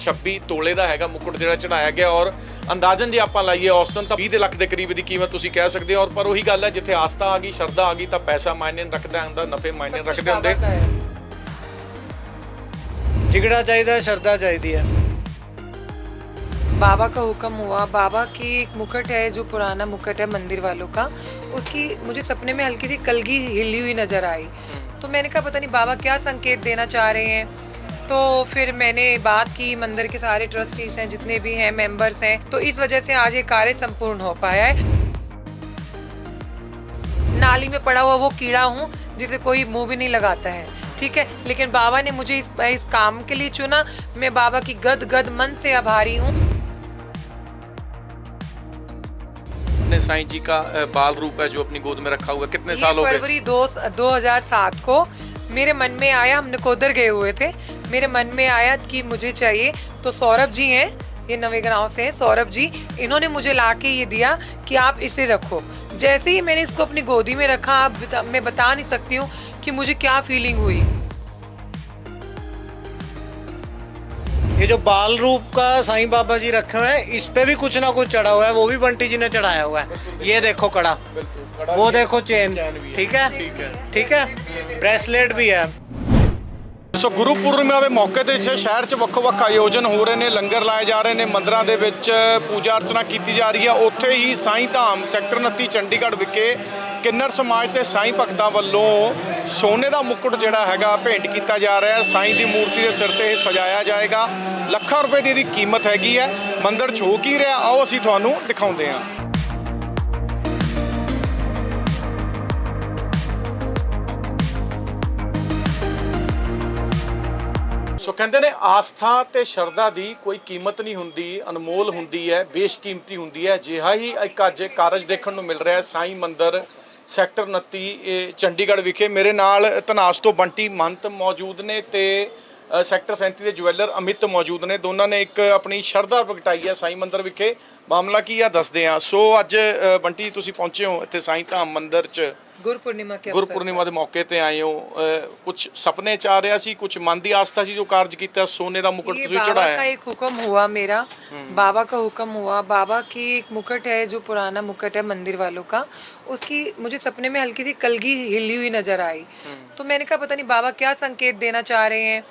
26 ਤੋਲੇ ਦਾ ਹੈਗਾ ਮੁਕਟ ਜਿਹੜਾ ਚੜਾਇਆ ਗਿਆ ਔਰ ਅੰਦਾਜ਼ਨ ਜੇ ਆਪਾਂ ਲਾਈਏ ਔਸਤਨ ਤਾਂ 20 ਲੱਖ ਦੇ ਕਰੀਬ ਦੀ ਕੀਮਤ ਤੁਸੀਂ ਕਹਿ ਸਕਦੇ ਹੋ। ਔਰ ਪਰ ਉਹੀ ਗੱਲ ਹੈ ਜਿੱਥੇ ਆਸਥਾ ਆ ਗਈ, ਸ਼ਰਧਾ ਆ ਗਈ ਤਾਂ ਪੈਸਾ ਮਾਇਨੇ ਰੱਖਦਾ ਹੁੰਦਾ, ਨਫੇ ਮਾਇਨੇ ਰੱਖਦੇ ਹੁੰਦੇ। जिगड़ा चाहिए, श्रद्धा चाहिए है। बाबा का हुक्म हुआ। बाबा की एक मुकुट है जो पुराना मुकुट है मंदिर वालों का, उसकी मुझे सपने में हल्की सी कलगी हिली हुई नजर आई। तो मैंने कहा पता नहीं बाबा क्या संकेत देना चाह रहे हैं। तो फिर मैंने बात की, मंदिर के सारे ट्रस्टीज हैं, जितने भी हैं मेंबर्स हैं, तो इस वजह से आज ये कार्य संपूर्ण हो पाया है। नाली में पड़ा हुआ वो कीड़ा हूँ जिसे कोई मुंह भी नहीं लगाता है, ठीक है, लेकिन बाबा ने मुझे इस काम के लिए चुना। मैं बाबा की गद गद मन से आभारी हूँ। साईं जी का बाल रूप है जो अपनी गोद में रखा हुआ, कितने साल हो गए? फरवरी 2007 को मेरे मन में आया, हम नकोदर गए हुए थे, मेरे मन में आया कि मुझे चाहिए। तो सौरभ जी हैं, ये नवे गांव से हैं सौरभ जी, इन्होंने मुझे लाके ये दिया कि आप इसे रखो। जैसे ही मैंने इसको अपनी गोदी में रखा, मैं बता नहीं सकती हूँ कि मुझे क्या फीलिंग हुई। ये जो बाल रूप का साईं बाबा जी रखे हुए हैं, इस पे भी कुछ ना कुछ चढ़ा हुआ है, वो भी बंटी जी ने चढ़ाया हुआ है। ये देखो कड़ा, वो देखो चेन, ठीक है, ठीक है, ब्रेसलेट भी है। ਸੋ ਗੁਰੂ ਪੂਰਨਿਮਾ ਦੇ ਮੌਕੇ ਤੇ ਸ਼ਹਿਰ 'ਚ ਵੱਖ-ਵੱਖ ਆਯੋਜਨ ਹੋ ਰਹੇ ਨੇ, ਲੰਗਰ ਲਾਏ ਜਾ ਰਹੇ ਨੇ, ਮੰਦਰਾਂ ਦੇ ਵਿੱਚ ਪੂਜਾ ਅਰਚਨਾ ਕੀਤੀ ਜਾ ਰਹੀ ਹੈ। ਉੱਥੇ ਹੀ ਸਾਈਂ ਧਾਮ ਸੈਕਟਰ 29 ਚੰਡੀਗੜ੍ਹ ਵਿਖੇ ਕਿੰਨਰ ਸਮਾਜ ਤੇ ਸਾਈਂ ਭਗਤਾਂ ਵੱਲੋਂ ਸੋਨੇ ਦਾ ਮੁਕਟ ਜਿਹੜਾ ਹੈਗਾ ਭੇਂਟ ਕੀਤਾ ਜਾ ਰਿਹਾ ਹੈ। ਸਾਈਂ ਦੀ ਮੂਰਤੀ ਦੇ ਸਿਰ ਤੇ ਇਹ ਸਜਾਇਆ ਜਾਏਗਾ। ਲੱਖਾਂ ਰੁਪਏ ਦੀ ਇਹਦੀ ਕੀਮਤ ਹੈਗੀ ਹੈ। ਮੰਦਿਰ 'ਚ ਹੋ ਕੀ ਰਿਹਾ, ਆਓ ਅਸੀਂ ਤੁਹਾਨੂੰ ਦਿਖਾਉਂਦੇ ਹਾਂ। ਸੋ ਕਹਿੰਦੇ ਨੇ ਆਸਥਾ ਤੇ ਸ਼ਰਧਾ ਦੀ ਕੋਈ ਕੀਮਤ ਨਹੀਂ ਹੁੰਦੀ, ਅਨਮੋਲ ਹੁੰਦੀ ਹੈ, ਬੇਸ਼ਕੀਮਤੀ ਹੁੰਦੀ ਹੈ। ਅਜਿਹਾ ਹੀ ਇੱਕ ਅੱਜ ਕਾਰਜ ਦੇਖਣ ਨੂੰ ਮਿਲ ਰਿਹਾ ਹੈ ਸਾਈਂ ਮੰਦਿਰ ਸੈਕਟਰ 29 ਚੰਡੀਗੜ੍ਹ ਵਿਖੇ। ਮੇਰੇ ਨਾਲ ਧਨਾਸ ਤੋਂ ਬੰਟੀ ਮਹੰਤ ਮੌਜੂਦ ਨੇ ਤੇ ਸੈਕਟਰ 37 ਦੇ ਜਵੈਲਰ ਅਮਿਤ ਮੌਜੂਦ ਨੇ। ਦੋਨਾਂ ਨੇ ਇੱਕ ਆਪਣੀ ਸ਼ਰਧਾ ਪ੍ਰਗਟਾਈ ਹੈ ਸਾਈਂ ਮੰਦਿਰ ਵਿਖੇ। ਮਾਮਲਾ ਕੀ ਆ ਦੱਸਦੇ ਆ। ਸੋ ਅੱਜ ਬੰਟੀ ਤੁਸੀਂ ਪਹੁੰਚੇ ਹੋ ਇੱਥੇ ਸਾਈਂ ਧਾਮ ਮੰਦਿਰ 'ਚ ਗੁਰਪੂਰਨਿਮਾ ਦੇ ਮੌਕੇ ਤੇ ਆਏ ਹੋ। ਕੁਝ ਸੁਪਨੇ ਚ ਆ ਰਿਹਾ ਸੀ, ਕੁਝ ਮਨ ਦੀ ਆਸਥਾ ਸੀ ਜੋ ਕਾਰਜ ਕੀਤਾ, ਸੋਨੇ ਦਾ मुकुट ਤੁਸੀਂ चढ़ाया। का एक हुक्म हुआ मेरा, बाबा का हुक्म हुआ। बाबा की एक मुकुट है जो पुराना मुकुट है मंदिर वालों का, उसकी मुझे सपने में हल्की सी कलगी हिली हुई नजर आई। तो मैंने कहा पता नहीं बाबा क्या संकेत देना चाह रहे हैं।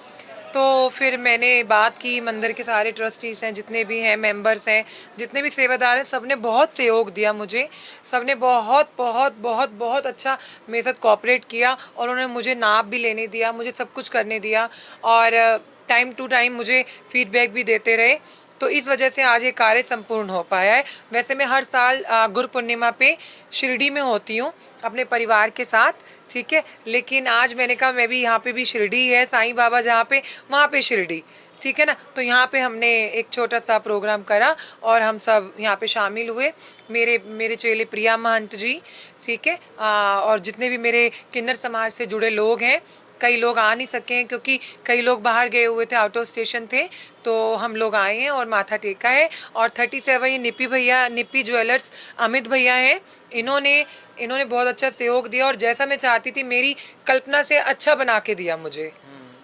तो फिर मैंने बात की, मंदिर के सारे ट्रस्टीज हैं, जितने भी हैं मेंबर्स हैं, जितने भी सेवादार हैं, सबने बहुत सहयोग दिया मुझे। सबने बहुत बहुत बहुत बहुत अच्छा मेरे साथ कोऑपरेट किया और उन्होंने मुझे नाप भी लेने दिया, मुझे सब कुछ करने दिया और टाइम टू टाइम मुझे फीडबैक भी देते रहे। तो इस वजह से आज ये कार्य संपूर्ण हो पाया है। वैसे मैं हर साल गुरु पूर्णिमा पे शिरडी में होती हूँ अपने परिवार के साथ, ठीक है, लेकिन आज मैंने कहा मैं भी यहाँ पे भी शिरडी है, साईं बाबा जहाँ पे वहाँ पे शिरडी, ठीक है ना। तो यहाँ पे हमने एक छोटा सा प्रोग्राम करा और हम सब यहाँ पे शामिल हुए। मेरे चेले प्रिया महंत जी, ठीक है, और जितने भी मेरे किन्नर समाज से जुड़े लोग हैं। कई लोग आ नहीं सके हैं क्योंकि कई लोग बाहर गए हुए थे, आउट ऑफ स्टेशन थे, तो हम लोग आए हैं और माथा टेका है। और 37 ये निप्पी भैया, निप्पी ज्वेलर्स अमित भैया हैं, इन्होंने बहुत अच्छा सहयोग दिया और जैसा मैं चाहती थी मेरी कल्पना से अच्छा बना के दिया मुझे।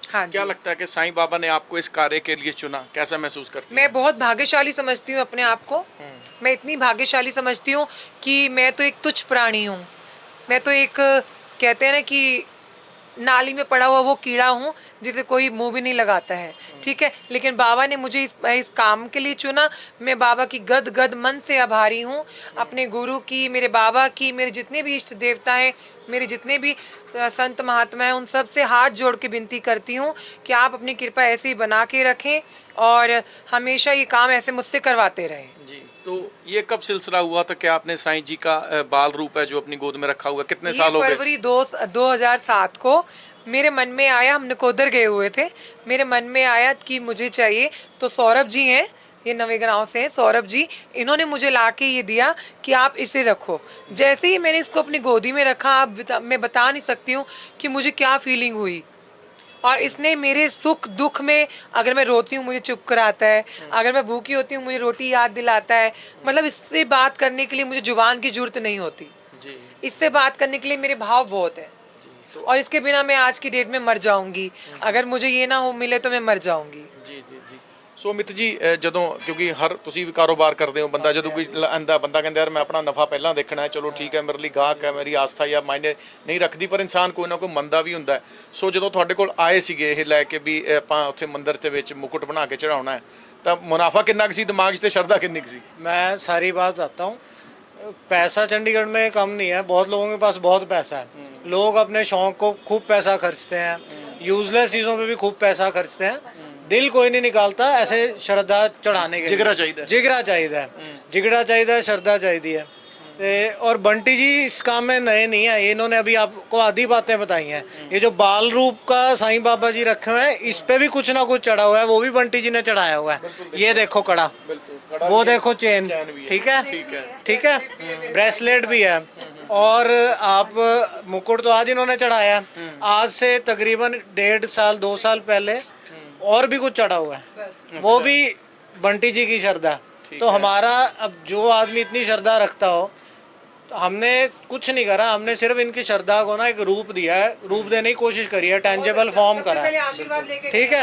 हाँ जी। क्या लगता है कि साईं बाबा ने आपको इस कार्य के लिए चुना, कैसा महसूस करती हैं? मैं बहुत भाग्यशाली समझती हूँ अपने आप को। मैं इतनी भाग्यशाली समझती हूँ कि मैं तो एक तुच्छ प्राणी हूँ। मैं तो एक, कहते हैं ना कि नाली में पड़ा हुआ वो कीड़ा हूँ जिसे कोई मुंह भी नहीं लगाता है, ठीक है, लेकिन बाबा ने मुझे इस काम के लिए चुना। मैं बाबा की गद गद मन से आभारी हूँ, अपने गुरु की, मेरे बाबा की, मेरे जितने भी इष्ट देवता हैं, मेरे जितने भी संत महात्मा हैं, उन सब से हाथ जोड़ के विनती करती हूँ कि आप अपनी कृपा ऐसे ही बना के रखें और हमेशा ये काम ऐसे मुझसे करवाते रहें जी। तो ये कब सिलसिला हुआ था कि आपने साईं जी का बाल रूप है जो अपनी गोद में रखा हुआ, कितने साल हो गए? फरवरी 2007 को मेरे मन में आया, हम नकोदर गए हुए थे, मेरे मन में आया कि मुझे चाहिए। तो सौरभ जी हैं, ये नवे गांव से हैं सौरभ जी, इन्होंने मुझे लाके ये दिया कि आप इसे रखो। जैसे ही मैंने इसको अपनी गोदी में रखा, मैं बता नहीं सकती हूँ कि मुझे क्या फीलिंग हुई। और इसने मेरे सुख दुख में, अगर मैं रोती हूँ मुझे चुप कराता है, अगर मैं भूखी होती हूँ मुझे रोटी याद दिलाता है। मतलब इससे बात करने के लिए मुझे जुबान की जरूरत नहीं होती जी। इससे बात करने के लिए मेरे भाव बहुत है तो और इसके बिना मैं आज की डेट में मर जाऊंगी। अगर मुझे ये ना हो मिले तो मैं मर जाऊंगी। जी जी जी। ਸੋ ਅਮਿਤ ਜੀ ਜਦੋਂ ਕਿਉਂਕਿ ਹਰ ਤੁਸੀਂ ਵੀ ਕਾਰੋਬਾਰ ਕਰਦੇ ਹੋ, ਬੰਦਾ ਜਦੋਂ ਕੋਈ ਆਂਦਾ ਬੰਦਾ ਕਹਿੰਦਾ ਯਾਰ ਮੈਂ ਆਪਣਾ ਨਫਾ ਪਹਿਲਾਂ ਦੇਖਣਾ ਹੈ, ਚਲੋ ਠੀਕ ਹੈ ਮੇਰੇ ਲਈ ਗਾਹਕ ਹੈ, ਮੇਰੀ ਆਸਥਾ ਜਾਂ ਮਾਇਨੇ ਨਹੀਂ ਰੱਖਦੀ, ਪਰ ਇਨਸਾਨ ਕੋਈ ਨਾ ਕੋਈ ਮੰਦਾ ਵੀ ਹੁੰਦਾ ਹੈ। ਸੋ ਜਦੋਂ ਤੁਹਾਡੇ ਕੋਲ ਆਏ ਸੀਗੇ ਇਹ ਲੈ ਕੇ ਵੀ ਆਪਾਂ ਉੱਥੇ ਮੰਦਿਰ ਦੇ ਵਿੱਚ ਮੁਕੁਟ ਬਣਾ ਕੇ ਚੜਾਉਣਾ ਹੈ, ਤਾਂ ਮੁਨਾਫਾ ਕਿੰਨਾ ਕੁ ਸੀ ਦਿਮਾਗ 'ਚ ਤੇ ਸ਼ਰਧਾ ਕਿੰਨੀ ਕੁ ਸੀ? मैं सारी बात बताता हूँ। पैसा चंडीगढ़ में कम नहीं है, बहुत लोगों के पास बहुत पैसा है। लोग अपने शौक को खूब पैसा खर्चते हैं, यूजलेस चीज़ों पे भी खूब पैसा खर्चते हैं। दिल कोई नहीं निकालता ऐसे श्रद्धा चढ़ाने के जिगरा लिए। चाहिए। जिगरा चाहिए, जिगरा चाहिए, श्रद्धा चाहिए। और बंटी जी इस काम में नए नहीं है, इन्होंने अभी आपको आधी बातें बताई हैं। ये जो बाल रूप का साईं बाबा जी रखे हुए हैं, इस पे भी कुछ ना कुछ चढ़ा हुआ है, वो भी बंटी जी ने चढ़ाया हुआ है। ये देखो कड़ा, वो देखो चेन, ठीक है, ठीक है, ब्रेसलेट भी है। और आप मुकुट तो आज इन्होंने चढ़ाया है, आज से तकरीबन 1.5 साल 2 साल पहले और भी कुछ चढ़ा हुआ है, वो भी बंटी जी की श्रद्धा। तो हमारा अब जो आदमी इतनी श्रद्धा रखता हो, हमने कुछ नहीं करा, हमने सिर्फ इनकी श्रद्धा को ना एक रूप दिया है, रूप देने की कोशिश करी है, टेंजेबल फॉर्म करा है, ठीक है।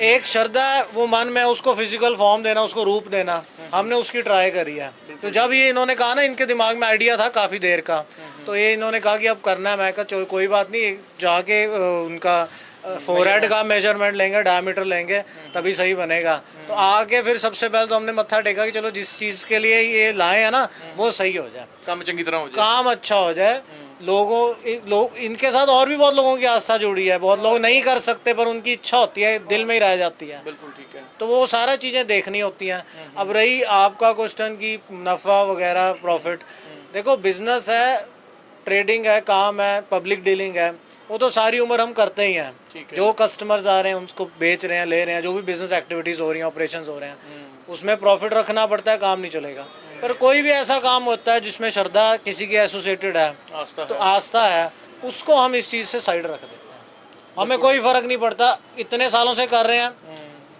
एक श्रद्धा वो मन में, उसको फिजिकल फॉर्म देना, उसको रूप देना, हमने उसकी ट्राई करी है। तो जब ये इन्होंने कहा ना, इनके दिमाग में आइडिया था काफ़ी देर का, तो ये इन्होंने कहा कि अब करना है। मैं कहा कोई बात नहीं, जाके उनका फोरहेड का मेजरमेंट लेंगे, डायमीटर लेंगे, तभी सही बनेगा। तो आके फिर सबसे पहले तो हमने मत्था टेका कि चलो जिस चीज़ के लिए ये लाए हैं ना, वो सही हो जाए, ਕੰਮ ਚੰਗੀ ਤਰ੍ਹਾਂ ਹੋ ਜਾਏ, काम अच्छा हो जाए। लोग इनके साथ और भी बहुत लोगों की आस्था जुड़ी है, बहुत लोग नहीं कर सकते पर उनकी इच्छा होती है, दिल में ही रह जाती है। ਬਿਲਕੁਲ ਠੀਕ ਹੈ। तो वो सारा चीज़ें देखनी होती हैं। अब रही आपका क्वेश्चन की नफ़ा वगैरह प्रॉफिट, देखो बिजनेस है, ट्रेडिंग है, काम है, पब्लिक डीलिंग है, वो तो सारी उम्र हम करते ही हैं। जो कस्टमर्स आ रहे हैं उनको बेच रहे हैं, ले रहे हैं, जो भी बिजनेस एक्टिविटीज़ हो रही हैं, ऑपरेशंस हो रहे हैं, उसमें प्रॉफिट रखना पड़ता है, काम नहीं चलेगा। पर कोई भी ऐसा काम होता है जिसमें श्रद्धा किसी की एसोसिएटेड है, आस्था तो आस्था है, उसको हम इस चीज़ से साइड रख देते हैं। हमें कोई फ़र्क नहीं पड़ता, इतने सालों से कर रहे हैं,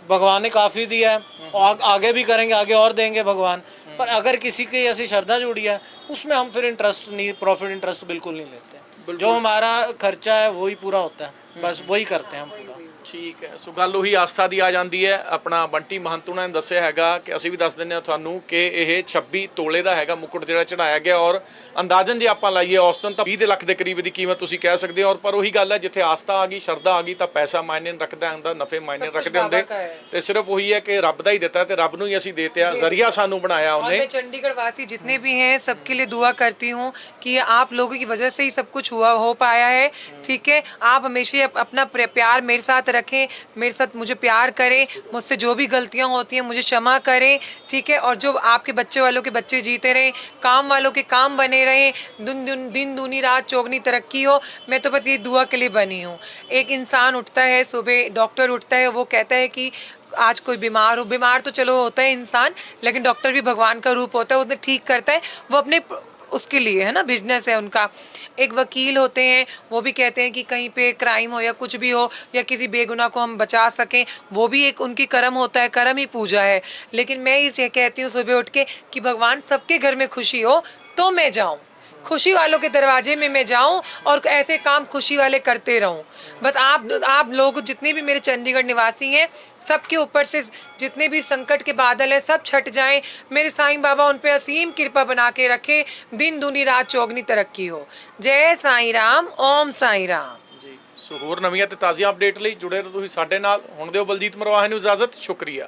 भगवान ने काफ़ी दिया है, और आगे भी करेंगे, आगे और देंगे भगवान। पर अगर किसी की ऐसी श्रद्धा जुड़ी है, उसमें हम फिर इंटरेस्ट नहीं, प्रॉफिट इंटरेस्ट बिल्कुल नहीं लेते। जो हमारा खर्चा है वही पूरा होता है, बस वही करते हैं हम पूरा। ਠੀਕ ਹੈ। ਸੋ ਗੱਲ ਉਹੀ ਆਸਥਾ ਦੀ ਆ ਜਾਂਦੀ ਹੈ। ਆਪਣਾ ਬੰਟੀ ਮਹੰਤ ਉਹਨਾਂ ਨੇ ਦੱਸਿਆ ਹੈਗਾ ਕਿ ਅਸੀਂ ਵੀ ਦੱਸ ਦਿੰਦੇ ਹਾਂ ਤੁਹਾਨੂੰ ਕਿ ਇਹ 26 ਤੋਲੇ ਦਾ ਹੈਗਾ ਮੁਕੁਟ ਜਿਹੜਾ ਚੜਾਇਆ ਗਿਆ, ਔਰ ਅੰਦਾਜ਼ਨ ਜੇ ਆਪਾਂ ਲਾਈਏ ਔਸਤਨ ਤਾਂ 20 ਲੱਖ ਦੇ ਕਰੀਬ ਦੀ ਕੀਮਤ ਤੁਸੀਂ ਕਹਿ ਸਕਦੇ ਹੋ। ਔਰ ਪਰ ਉਹੀ ਗੱਲ ਹੈ, ਜਿੱਥੇ ਆਸਥਾ ਆ ਗਈ, ਸ਼ਰਧਾ ਆ ਗਈ, ਤਾਂ ਪੈਸਾ ਮਾਇਨੇ ਨਹੀਂ ਰੱਖਦਾ ਹੁੰਦਾ, ਨਫੇ ਮਾਇਨੇ ਰੱਖਦੇ ਹੁੰਦੇ। ਤੇ ਸਿਰਫ ਉਹੀ ਹੈ ਕਿ ਰੱਬ ਦਾ ਹੀ ਦਿੱਤਾ ਤੇ ਰੱਬ ਨੂੰ ਹੀ ਅਸੀਂ ਦੇਤੇ ਆ, ਜ਼ਰੀਆ ਸਾਨੂੰ ਬਣਾਇਆ ਉਹਨੇ। मैं चंडीगढ़ वासी जितने भी हैं सबके लिए दुआ करती हूँ कि आप लोगों की वजह से ही सब कुछ हो पाया है, ठीक है। आप हमेशा अपना प्यार मेरे साथ रखें, मेरे साथ मुझे प्यार करें, मुझसे जो भी गलतियाँ होती हैं मुझे क्षमा करें, ठीक है। और जो आपके बच्चे वालों के बच्चे जीते रहें, काम वालों के काम बने रहें, दिन दूनी रात चौगनी तरक्की हो। मैं तो बस ये दुआ के लिए बनी हूँ। एक इंसान उठता है सुबह, डॉक्टर उठता है, वो कहता है कि आज कोई बीमार हो, बीमार तो चलो होता है इंसान, लेकिन डॉक्टर भी भगवान का रूप होता है, उसे ठीक करता है वो अपने उसके लिए, है ना, बिजनेस है उनका। एक वकील होते हैं, वो भी कहते हैं कि कहीं पे क्राइम हो या कुछ भी हो या किसी बेगुनाह को हम बचा सकें, वो भी एक उनकी कर्म होता है, कर्म ही पूजा है। लेकिन मैं ये कहती हूँ सुबह उठ के कि भगवान सबके घर में खुशी हो तो मैं जाऊँ, खुशी वालों के दरवाजे में मैं जाऊं और ऐसे काम खुशी वाले करते रहूं। बस आप लोग जितने भी मेरे चंडीगढ़ निवासी हैं, सबके ऊपर से जितने भी संकट के बादल हैं सब छट जाएं। मेरे साईं बाबा उन पे असीम कृपा बना के रखे, दिन दूनी रात चौगनी तरक्की हो। जय साईं राम, ओम साईं राम ਜੀ। ਸੋ ਹੋਰ ਨਵੀਆਂ ਤੇ ਤਾਜ਼ੀਆਂ ਅਪਡੇਟ ਲਈ ਜੁੜੇ ਰਹੋ ਤੁਸੀਂ ਸਾਡੇ ਨਾਲ। ਹੁਣ ਦਿਓ ਬਲਜੀਤ ਮਰਵਾਹੇ ਨੂੰ ਇਜਾਜ਼ਤ। ਸ਼ੁਕਰੀਆ।